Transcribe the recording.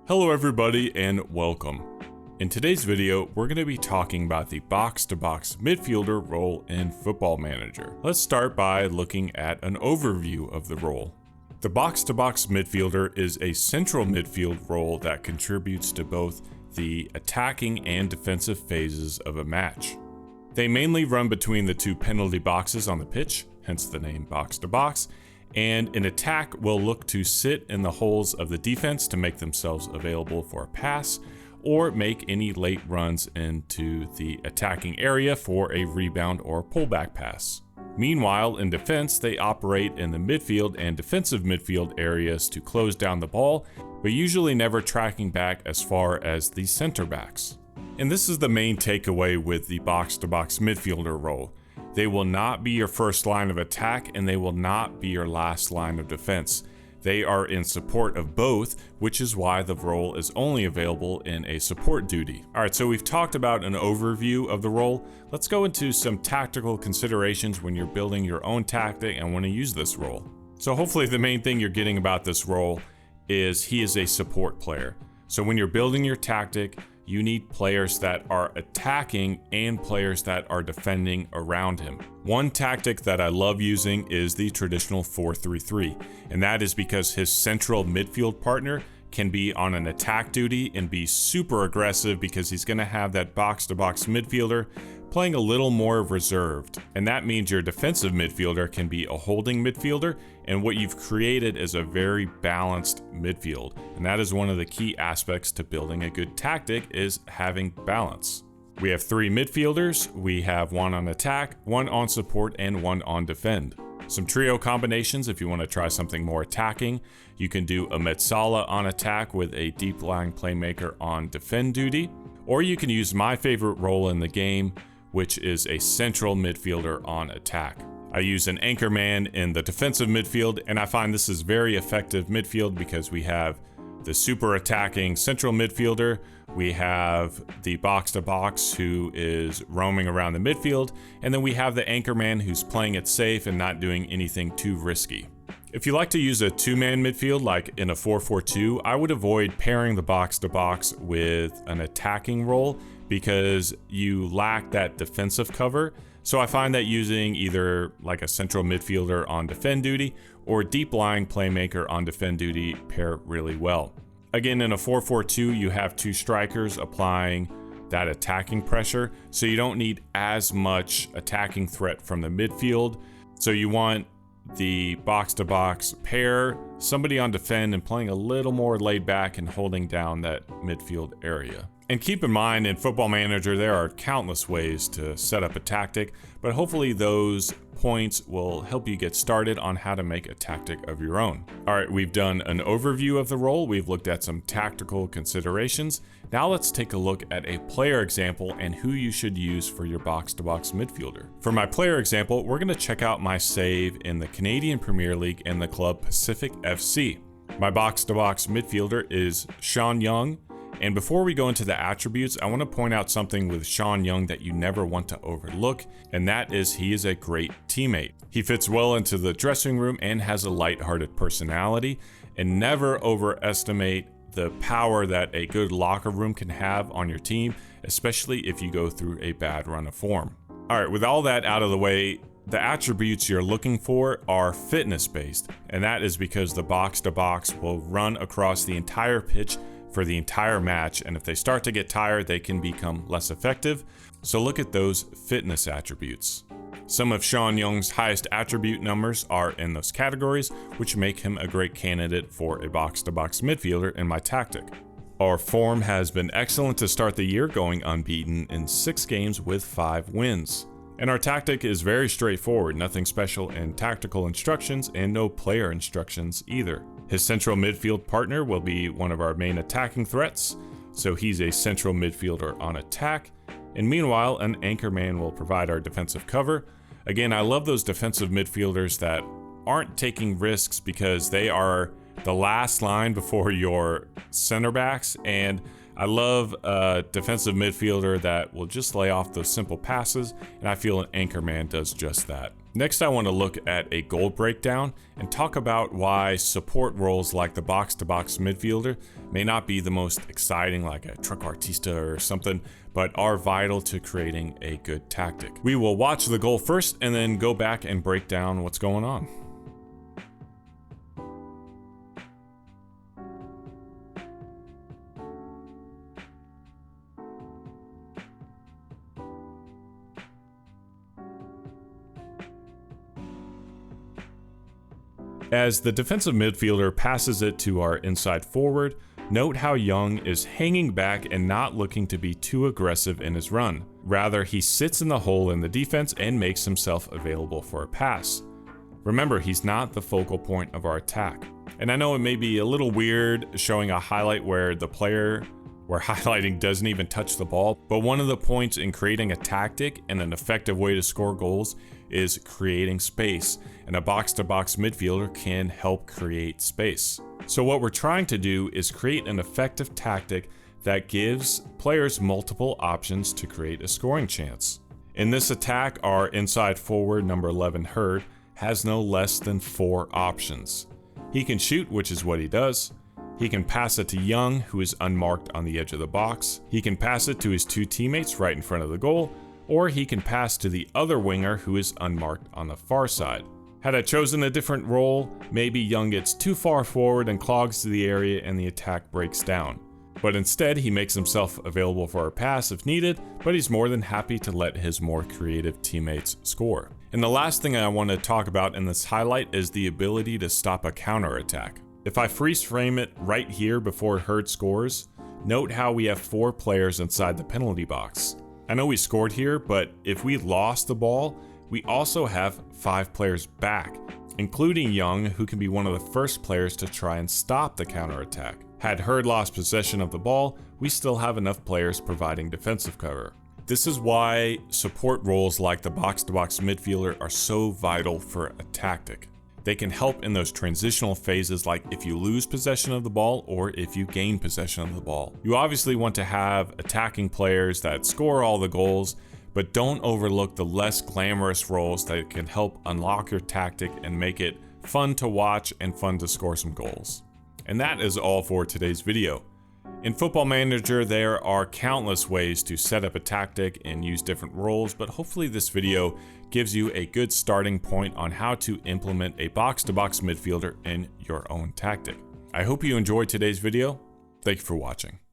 Hello everybody and welcome. In today's video, we're going to be talking about the box-to-box midfielder role in Football Manager. Let's start by looking at an overview of the role. The box-to-box midfielder is a central midfield role that contributes to both the attacking and defensive phases of a match. They mainly run between the two penalty boxes on the pitch, hence the name box-to-box, and an attack will look to sit in the holes of the defense to make themselves available for a pass or make any late runs into the attacking area for a rebound or pullback pass. Meanwhile, in defense, they operate in the midfield and defensive midfield areas to close down the ball, but usually never tracking back as far as the center backs. And this is the main takeaway with the box-to-box midfielder role. They will not be your first line of attack and they will not be your last line of defense. They are in support of both, which is why the role is only available in a support duty. Alright, so we've talked about an overview of the role. Let's go into some tactical considerations when you're building your own tactic and want to use this role. So hopefully the main thing you're getting about this role is he is a support player. So when you're building your tactic, you need players that are attacking and players that are defending around him. One tactic that I love using is the traditional 4-3-3, and that is because his central midfield partner can be on an attack duty and be super aggressive because he's going to have that box-to-box midfielder playing a little more reserved. And that means your defensive midfielder can be a holding midfielder, and what you've created is a very balanced midfield. And that is one of the key aspects to building a good tactic, is having balance. We have three midfielders. We have one on attack, one on support, and one on defend. Some trio combinations if you want to try something more attacking. You can do a Metsala on attack with a deep lying playmaker on defend duty, or you can use my favorite role in the game, which is a central midfielder on attack. I use an anchor man in the defensive midfield, and I find this is very effective midfield because we have the super attacking central midfielder, we have the box-to-box who is roaming around the midfield, and then we have the anchor man who's playing it safe and not doing anything too risky. If you like to use a two-man midfield like in a 4-4-2, I would avoid pairing the box-to-box with an attacking role because you lack that defensive cover. So I find that using either like a central midfielder on defend duty or deep lying playmaker on defend duty pair really well. Again, in a 4-4-2, you have two strikers applying that attacking pressure, so you don't need as much attacking threat from the midfield. So you want the box-to-box pair, somebody on defend and playing a little more laid back and holding down that midfield area. And keep in mind, in Football Manager, there are countless ways to set up a tactic, but hopefully those points will help you get started on how to make a tactic of your own. All right, we've done an overview of the role. We've looked at some tactical considerations. Now let's take a look at a player example and who you should use for your box-to-box midfielder. For my player example, we're going to check out my save in the Canadian Premier League and the club Pacific FC. My box-to-box midfielder is Sean Young. And before we go into the attributes, I want to point out something with Sean Young that you never want to overlook, and that is he is a great teammate. He fits well into the dressing room and has a lighthearted personality, and never overestimate the power that a good locker room can have on your team, especially if you go through a bad run of form. All right, with all that out of the way, the attributes you're looking for are fitness based, and that is because the box-to-box will run across the entire pitch for the entire match, and if they start to get tired, they can become less effective. So look at those fitness attributes. Some of Sean Young's highest attribute numbers are in those categories, which make him a great candidate for a box-to-box midfielder in my tactic. Our form has been excellent to start the year, going unbeaten in 6 games with 5 wins. And our tactic is very straightforward, nothing special in tactical instructions and no player instructions either. His central midfield partner will be one of our main attacking threats, so he's a central midfielder on attack, and meanwhile an anchor man will provide our defensive cover. Again, I love those defensive midfielders that aren't taking risks because they are the last line before your center backs, and I love a defensive midfielder that will just lay off those simple passes, and I feel an anchor man does just that. Next, I want to look at a goal breakdown and talk about why support roles like the box-to-box midfielder may not be the most exciting, like a trequartista or something, but are vital to creating a good tactic. We will watch the goal first and then go back and break down what's going on. As the defensive midfielder passes it to our inside forward, note how Young is hanging back and not looking to be too aggressive in his run. Rather, he sits in the hole in the defense and makes himself available for a pass. Remember, he's not the focal point of our attack. And I know it may be a little weird showing a highlight where the player we're highlighting doesn't even touch the ball, but one of the points in creating a tactic and an effective way to score goals is creating space, and a box-to-box midfielder can help create space. So what we're trying to do is create an effective tactic that gives players multiple options to create a scoring chance. In this attack, our inside forward, number 11 Hurd, has no less than 4 options. He can shoot, which is what he does. He can pass it to Young, who is unmarked on the edge of the box. He can pass it to his 2 teammates right in front of the goal, or he can pass to the other winger who is unmarked on the far side. Had I chosen a different role, maybe Young gets too far forward and clogs the area and the attack breaks down. But instead, he makes himself available for a pass if needed, but he's more than happy to let his more creative teammates score. And the last thing I want to talk about in this highlight is the ability to stop a counterattack. If I freeze frame it right here before Hurd scores, note how we have 4 players inside the penalty box. I know we scored here, but if we lost the ball, we also have 5 players back, including Young, who can be one of the first players to try and stop the counterattack. Had Hurd lost possession of the ball, we still have enough players providing defensive cover. This is why support roles like the box-to-box midfielder are so vital for a tactic. They can help in those transitional phases, like if you lose possession of the ball or if you gain possession of the ball. You obviously want to have attacking players that score all the goals, but don't overlook the less glamorous roles that can help unlock your tactic and make it fun to watch and fun to score some goals. And that is all for today's video. In Football Manager, there are countless ways to set up a tactic and use different roles, but hopefully this video gives you a good starting point on how to implement a box-to-box midfielder in your own tactic. I hope you enjoyed today's video. Thank you for watching.